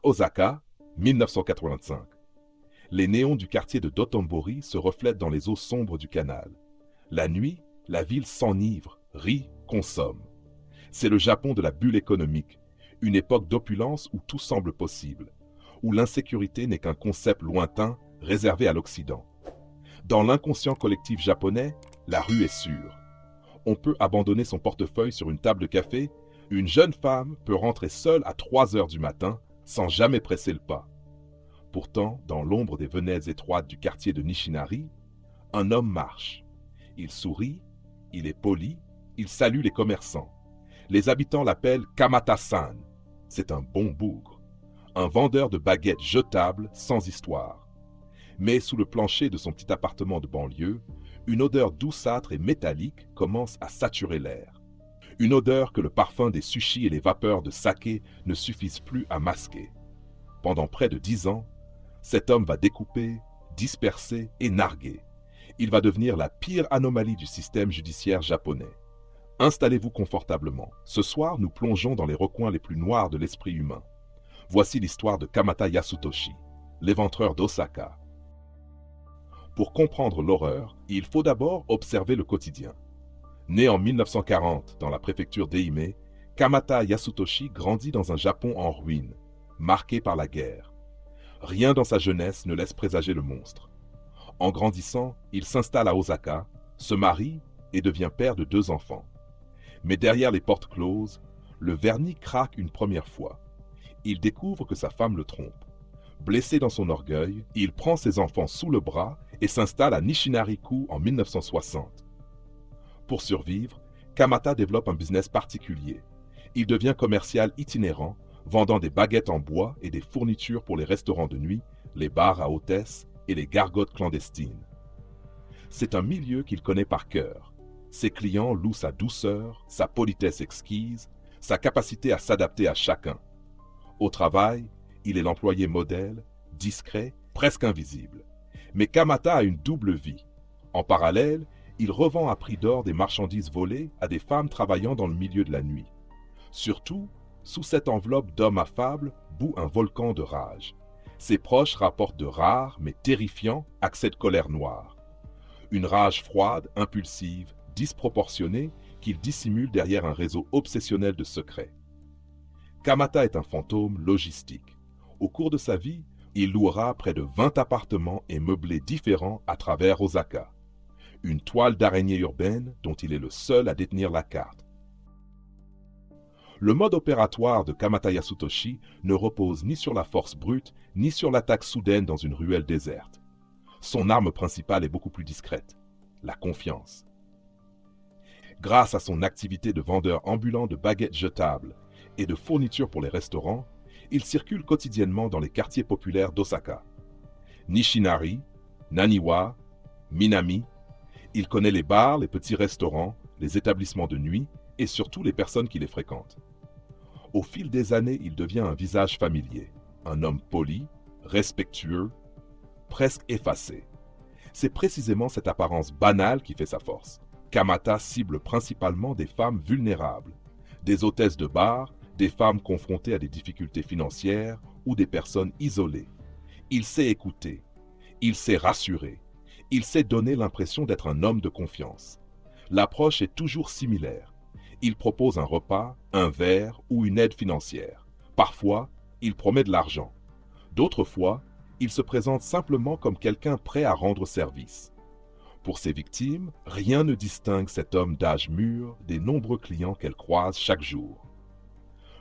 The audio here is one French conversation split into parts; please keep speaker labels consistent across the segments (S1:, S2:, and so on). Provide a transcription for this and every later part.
S1: Osaka, 1985. Les néons du quartier de Dotonbori se reflètent dans les eaux sombres du canal. La nuit, la ville s'enivre, rit, consomme. C'est le Japon de la bulle économique, une époque d'opulence où tout semble possible, où l'insécurité n'est qu'un concept lointain réservé à l'Occident. Dans l'inconscient collectif japonais, la rue est sûre. On peut abandonner son portefeuille sur une table de café, une jeune femme peut rentrer seule à 3 heures du matin sans jamais presser le pas. Pourtant, dans l'ombre des venelles étroites du quartier de Nishinari, un homme marche. Il sourit, il est poli, il salue les commerçants. Les habitants l'appellent Kamata-san. C'est un bon bougre, un vendeur de baguettes jetables sans histoire. Mais sous le plancher de son petit appartement de banlieue, une odeur douceâtre et métallique commence à saturer l'air. Une odeur que le parfum des sushis et les vapeurs de saké ne suffisent plus à masquer. Pendant près de 10 ans, cet homme va découper, disperser et narguer. Il va devenir la pire anomalie du système judiciaire japonais. Installez-vous confortablement. Ce soir, nous plongeons dans les recoins les plus noirs de l'esprit humain. Voici l'histoire de Kamata Yasutoshi, l'éventreur d'Osaka. Pour comprendre l'horreur, il faut d'abord observer le quotidien. Né en 1940 dans la préfecture d'Eime, Kamata Yasutoshi grandit dans un Japon en ruine, marqué par la guerre. Rien dans sa jeunesse ne laisse présager le monstre. En grandissant, il s'installe à Osaka, se marie et devient père de 2 enfants. Mais derrière les portes closes, le vernis craque une première fois. Il découvre que sa femme le trompe. Blessé dans son orgueil, il prend ses enfants sous le bras et s'installe à Nishinari-ku en 1960. Pour survivre, Kamata développe un business particulier. Il devient commercial itinérant, vendant des baguettes en bois et des fournitures pour les restaurants de nuit, les bars à hôtesses et les gargotes clandestines. C'est un milieu qu'il connaît par cœur. Ses clients louent sa douceur, sa politesse exquise, sa capacité à s'adapter à chacun. Au travail, il est l'employé modèle, discret, presque invisible. Mais Kamata a une double vie. En parallèle, il revend à prix d'or des marchandises volées à des femmes travaillant dans le milieu de la nuit. Surtout, sous cette enveloppe d'homme affable bout un volcan de rage. Ses proches rapportent de rares mais terrifiants accès de colère noire. Une rage froide, impulsive, disproportionnée qu'il dissimule derrière un réseau obsessionnel de secrets. Kamata est un fantôme logistique. Au cours de sa vie, il louera près de 20 appartements et meublés différents à travers Osaka. Une toile d'araignée urbaine dont il est le seul à détenir la carte. Le mode opératoire de Kamata Yasutoshi ne repose ni sur la force brute, ni sur l'attaque soudaine dans une ruelle déserte. Son arme principale est beaucoup plus discrète, la confiance. Grâce à son activité de vendeur ambulant de baguettes jetables et de fournitures pour les restaurants, il circule quotidiennement dans les quartiers populaires d'Osaka. Nishinari, Naniwa, Minami, il connaît les bars, les petits restaurants, les établissements de nuit et surtout les personnes qui les fréquentent. Au fil des années, il devient un visage familier, un homme poli, respectueux, presque effacé. C'est précisément cette apparence banale qui fait sa force. Kamata cible principalement des femmes vulnérables, des hôtesses de bar, des femmes confrontées à des difficultés financières ou des personnes isolées. Il sait écouter, il sait rassurer, il sait donner l'impression d'être un homme de confiance. L'approche est toujours similaire. Il propose un repas, un verre ou une aide financière. Parfois, il promet de l'argent. D'autres fois, il se présente simplement comme quelqu'un prêt à rendre service. Pour ses victimes, rien ne distingue cet homme d'âge mûr des nombreux clients qu'elle croise chaque jour.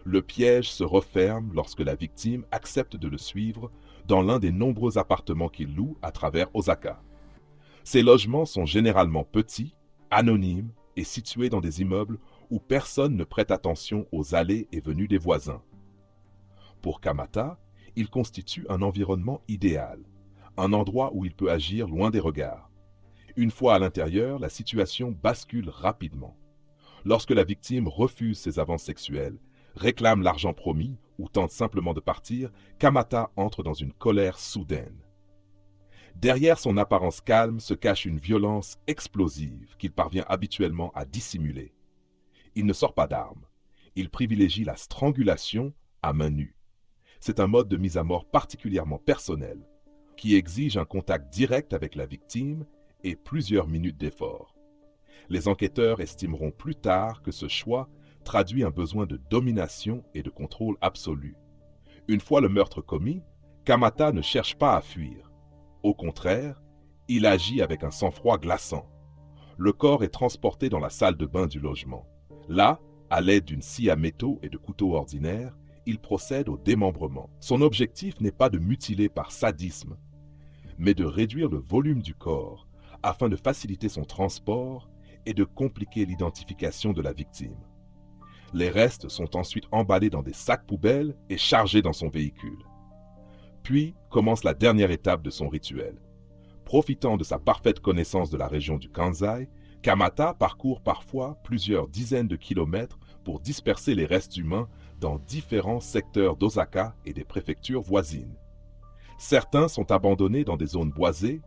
S1: Le piège se referme lorsque la victime accepte de le suivre dans l'un des nombreux appartements qu'il loue à travers Osaka. Ces logements sont généralement petits, anonymes et situés dans des immeubles où personne ne prête attention aux allées et venues des voisins. Pour Kamata, il constitue un environnement idéal, un endroit où il peut agir loin des regards. Une fois à l'intérieur, la situation bascule rapidement. Lorsque la victime refuse ses avances sexuelles, réclame l'argent promis ou tente simplement de partir, Kamata entre dans une colère soudaine. Derrière son apparence calme se cache une violence explosive qu'il parvient habituellement à dissimuler. Il ne sort pas d'armes. Il privilégie la strangulation à main nue. C'est un mode de mise à mort particulièrement personnel, qui exige un contact direct avec la victime et plusieurs minutes d'effort. Les enquêteurs estimeront plus tard que ce choix traduit un besoin de domination et de contrôle absolu. Une fois le meurtre commis, Kamata ne cherche pas à fuir. Au contraire, il agit avec un sang-froid glaçant. Le corps est transporté dans la salle de bain du logement. Là, à l'aide d'une scie à métaux et de couteaux ordinaires, il procède au démembrement. Son objectif n'est pas de mutiler par sadisme, mais de réduire le volume du corps afin de faciliter son transport et de compliquer l'identification de la victime. Les restes sont ensuite emballés dans des sacs poubelles et chargés dans son véhicule. Puis commence la dernière étape de son rituel. Profitant de sa parfaite connaissance de la région du Kansai, Kamata parcourt parfois plusieurs dizaines de kilomètres pour disperser les restes humains dans différents secteurs d'Osaka et des préfectures voisines. Certains sont abandonnés dans des zones boisées,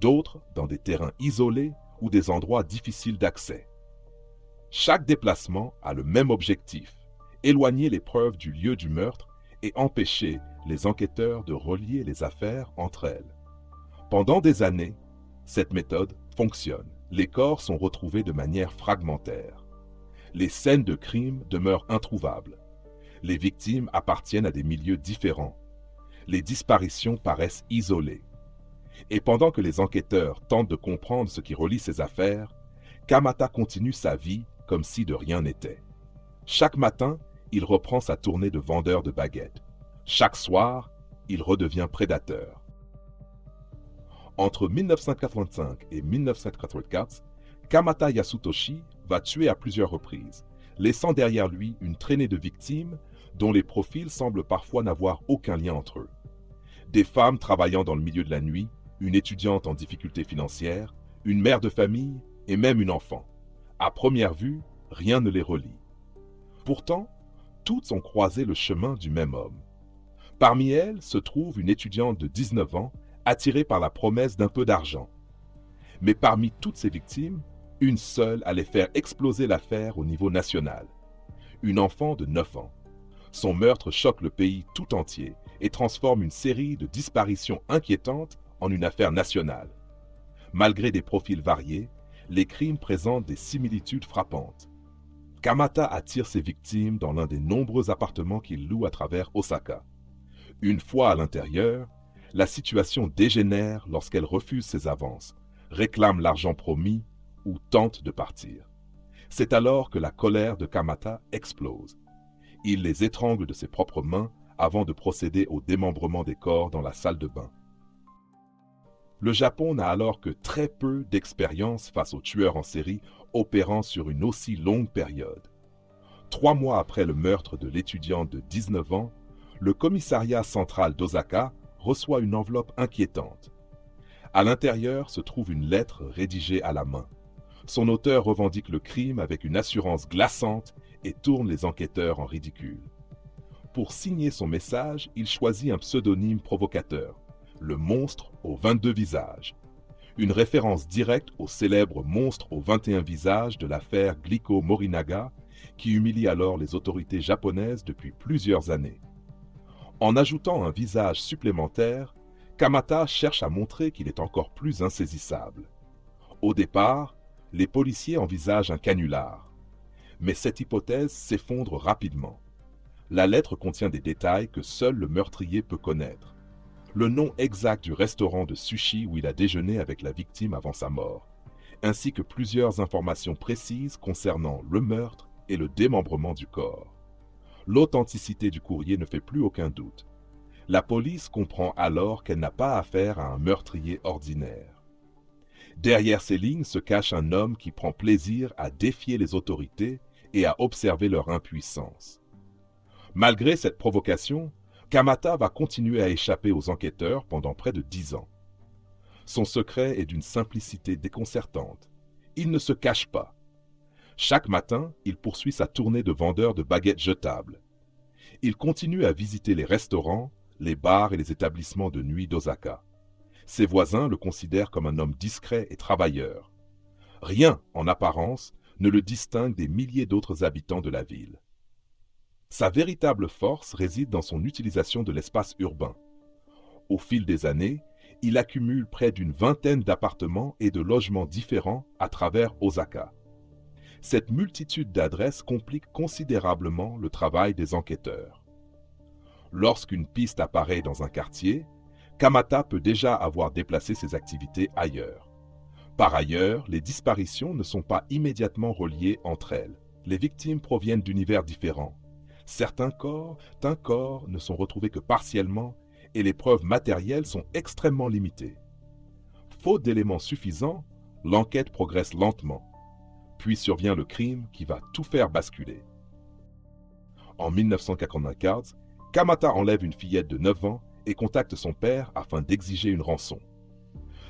S1: d'autres dans des terrains isolés ou des endroits difficiles d'accès. Chaque déplacement a le même objectif, éloigner les preuves du lieu du meurtre et empêcher les enquêteurs de relier les affaires entre elles. Pendant des années, cette méthode fonctionne. Les corps sont retrouvés de manière fragmentaire. Les scènes de crime demeurent introuvables. Les victimes appartiennent à des milieux différents. Les disparitions paraissent isolées. Et pendant que les enquêteurs tentent de comprendre ce qui relie ces affaires, Kamata continue sa vie comme si de rien n'était. Chaque matin, il reprend sa tournée de vendeur de baguettes. Chaque soir, il redevient prédateur. Entre 1985 et 1984, Kamata Yasutoshi va tuer à plusieurs reprises, laissant derrière lui une traînée de victimes dont les profils semblent parfois n'avoir aucun lien entre eux. Des femmes travaillant dans le milieu de la nuit, une étudiante en difficulté financière, une mère de famille et même une enfant. À première vue, rien ne les relie. Pourtant, toutes ont croisé le chemin du même homme. Parmi elles se trouve une étudiante de 19 ans attirée par la promesse d'un peu d'argent. Mais parmi toutes ces victimes, une seule allait faire exploser l'affaire au niveau national. Une enfant de 9 ans. Son meurtre choque le pays tout entier et transforme une série de disparitions inquiétantes en une affaire nationale. Malgré des profils variés, les crimes présentent des similitudes frappantes. Kamata attire ses victimes dans l'un des nombreux appartements qu'il loue à travers Osaka. Une fois à l'intérieur, la situation dégénère lorsqu'elle refuse ses avances, réclame l'argent promis ou tente de partir. C'est alors que la colère de Kamata explose. Il les étrangle de ses propres mains avant de procéder au démembrement des corps dans la salle de bain. Le Japon n'a alors que très peu d'expérience face aux tueurs en série opérant sur une aussi longue période. 3 mois après le meurtre de l'étudiante de 19 ans, le commissariat central d'Osaka reçoit une enveloppe inquiétante. À l'intérieur se trouve une lettre rédigée à la main. Son auteur revendique le crime avec une assurance glaçante et tourne les enquêteurs en ridicule. Pour signer son message, il choisit un pseudonyme provocateur, le monstre aux 22 visages. Une référence directe au célèbre monstre aux 21 visages de l'affaire Glico Morinaga, qui humilie alors les autorités japonaises depuis plusieurs années. En ajoutant un visage supplémentaire, Kamata cherche à montrer qu'il est encore plus insaisissable. Au départ, les policiers envisagent un canular. Mais cette hypothèse s'effondre rapidement. La lettre contient des détails que seul le meurtrier peut connaître. Le nom exact du restaurant de sushi où il a déjeuné avec la victime avant sa mort, ainsi que plusieurs informations précises concernant le meurtre et le démembrement du corps. L'authenticité du courrier ne fait plus aucun doute. La police comprend alors qu'elle n'a pas affaire à un meurtrier ordinaire. Derrière ces lignes se cache un homme qui prend plaisir à défier les autorités et à observer leur impuissance. Malgré cette provocation, Kamata va continuer à échapper aux enquêteurs pendant près de 10 ans. Son secret est d'une simplicité déconcertante. Il ne se cache pas. Chaque matin, il poursuit sa tournée de vendeur de baguettes jetables. Il continue à visiter les restaurants, les bars et les établissements de nuit d'Osaka. Ses voisins le considèrent comme un homme discret et travailleur. Rien, en apparence, ne le distingue des milliers d'autres habitants de la ville. Sa véritable force réside dans son utilisation de l'espace urbain. Au fil des années, il accumule près d'une vingtaine d'appartements et de logements différents à travers Osaka. Cette multitude d'adresses complique considérablement le travail des enquêteurs. Lorsqu'une piste apparaît dans un quartier, Kamata peut déjà avoir déplacé ses activités ailleurs. Par ailleurs, les disparitions ne sont pas immédiatement reliées entre elles. Les victimes proviennent d'univers différents. Certains corps ne sont retrouvés que partiellement et les preuves matérielles sont extrêmement limitées. Faute d'éléments suffisants, l'enquête progresse lentement. Puis survient le crime qui va tout faire basculer. En 1994, Kamata enlève une fillette de 9 ans et contacte son père afin d'exiger une rançon.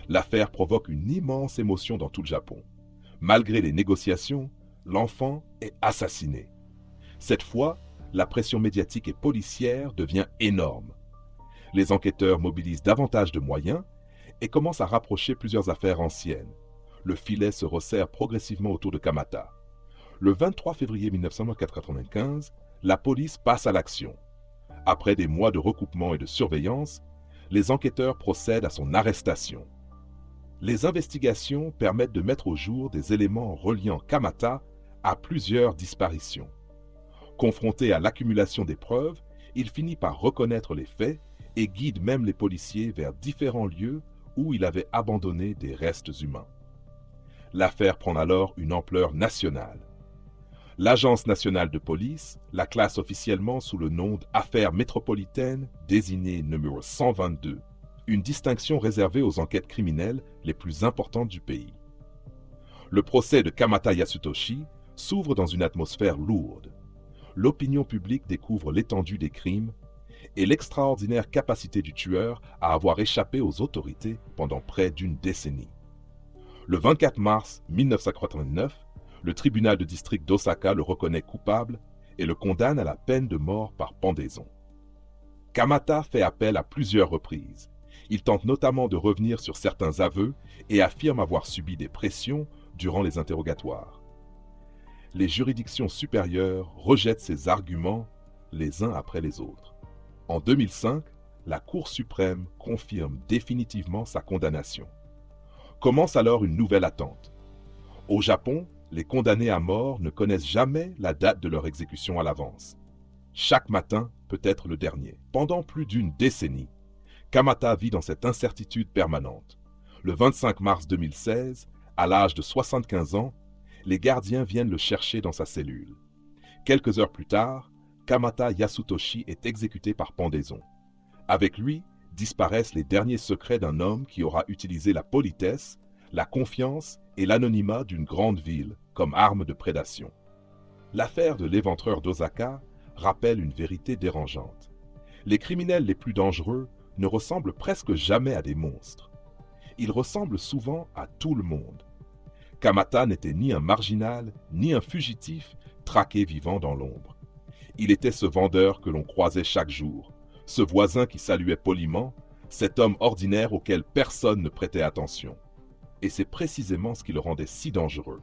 S1: L'affaire provoque une immense émotion dans tout le Japon. Malgré les négociations, l'enfant est assassiné. Cette fois, la pression médiatique et policière devient énorme. Les enquêteurs mobilisent davantage de moyens et commencent à rapprocher plusieurs affaires anciennes. Le filet se resserre progressivement autour de Kamata. Le 23 février 1995, la police passe à l'action. Après des mois de recoupement et de surveillance, les enquêteurs procèdent à son arrestation. Les investigations permettent de mettre au jour des éléments reliant Kamata à plusieurs disparitions. Confronté à l'accumulation des preuves, il finit par reconnaître les faits et guide même les policiers vers différents lieux où il avait abandonné des restes humains. L'affaire prend alors une ampleur nationale. L'Agence nationale de police la classe officiellement sous le nom d'affaire métropolitaine désignée numéro 122, une distinction réservée aux enquêtes criminelles les plus importantes du pays. Le procès de Kamata Yasutoshi s'ouvre dans une atmosphère lourde. L'opinion publique découvre l'étendue des crimes et l'extraordinaire capacité du tueur à avoir échappé aux autorités pendant près d'une décennie. Le 24 mars 1989, le tribunal de district d'Osaka le reconnaît coupable et le condamne à la peine de mort par pendaison. Kamata fait appel à plusieurs reprises. Il tente notamment de revenir sur certains aveux et affirme avoir subi des pressions durant les interrogatoires. Les juridictions supérieures rejettent ses arguments les uns après les autres. En 2005, la Cour suprême confirme définitivement sa condamnation. Commence alors une nouvelle attente. Au Japon, les condamnés à mort ne connaissent jamais la date de leur exécution à l'avance. Chaque matin peut être le dernier. Pendant plus d'une décennie, Kamata vit dans cette incertitude permanente. Le 25 mars 2016, à l'âge de 75 ans, les gardiens viennent le chercher dans sa cellule. Quelques heures plus tard, Kamata Yasutoshi est exécuté par pendaison. Avec lui, disparaissent les derniers secrets d'un homme qui aura utilisé la politesse, la confiance et l'anonymat d'une grande ville comme arme de prédation. L'affaire de l'éventreur d'Osaka rappelle une vérité dérangeante. Les criminels les plus dangereux ne ressemblent presque jamais à des monstres. Ils ressemblent souvent à tout le monde. Kamata n'était ni un marginal, ni un fugitif traqué vivant dans l'ombre. Il était ce vendeur que l'on croisait chaque jour, ce voisin qui saluait poliment, cet homme ordinaire auquel personne ne prêtait attention. Et c'est précisément ce qui le rendait si dangereux.